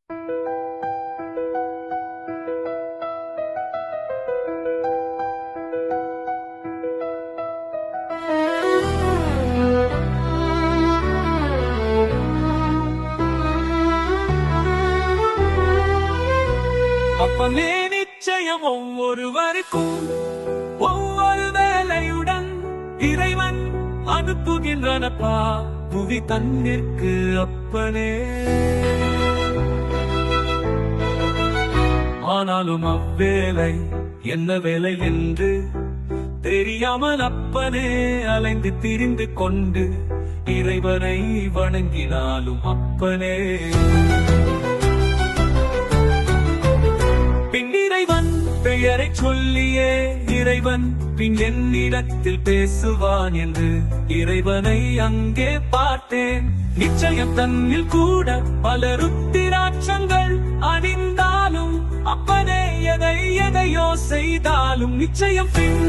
அப்பமே நிச்சயம் ஒவ்வொருவருக்கும் ஒவ்வொரு வேலையுடன் இறைவன் அனுப்புகின்றனப்பா புவி தன்னிற்கு அப்பனே. ஆனாலும் அவ்வேலை என்ன வேலை என்று தெரியாமல் அப்பனே அலைந்து திரிந்து கொண்டு இறைவனை வணங்கினாலும் அப்பனே. பின் இறைவன் பெயரை சொல்லியே இறைவன் பின் என்னிடத்தில் பேசுவான் என்று இறைவனை அங்கே பார்த்தேன். நிச்சயம் தன்னில் கூட பல ருத்திராட்சங்கள் அணிந்தாலும் அப்பனே எதையோ செய்தாலும் நிச்சயம் பின்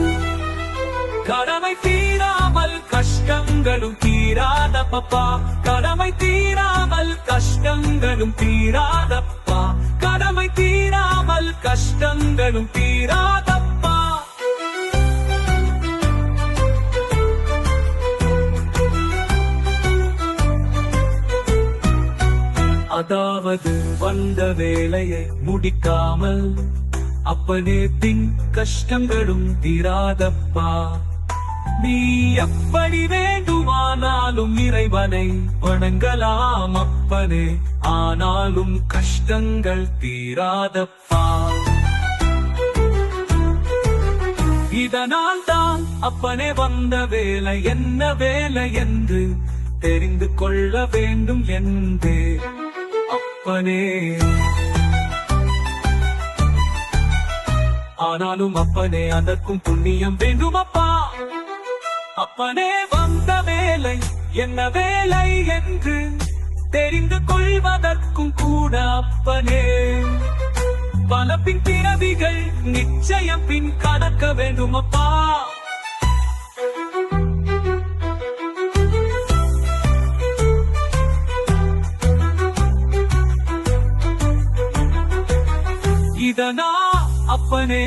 கடமை தீராமல் கஷ்டங்களும் தீராதப்பா. கடமை தீராமல் கஷ்டங்களும் தீராதப்பா. கடமை தீராமல் கஷ்டங்களும் தீராதப்பா. அதாவது வந்த வேலையை முடிக்காமல் அப்பனே பின் கஷ்டங்களும் தீராதப்பா. நீ எப்படி வேண்டுமானாலும் இறைவனை வணங்கலாம் அப்பனே, ஆனாலும் கஷ்டங்கள் தீராதப்பா. இதனால் தான் அப்பனே வந்த வேலை என்ன வேலை என்று தெரிந்து கொள்ள வேண்டும் என்றே அப்பனே. ஆனாலும் அப்பனே அதற்கும் புண்ணியம் வேண்டும் அப்பா. அப்பனே வந்த வேலை என்ன வேலை என்று தெரிந்து கொள்வதற்கும் கூட அப்பனே பல பின் பிறவிகள் நிச்சயம் பின் கடக்க வேண்டும் அப்பா. இதனா அப்பனே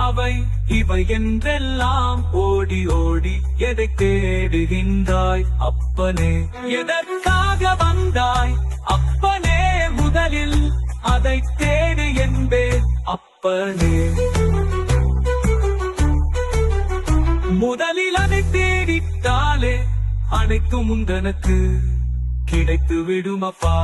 அவை இவை என்றெல்லாம் ஓடி ஓடி எதை தேடுகின்றாய் அப்பனே? எதற்காக வந்தாய் அப்பனே? முதலில் அதை தேடு என்பேன் அப்பனே. முதலில் அதை தேடிட்டாலே அனைத்தும் உந்தனக்கு கிடைத்து விடும் அப்பா.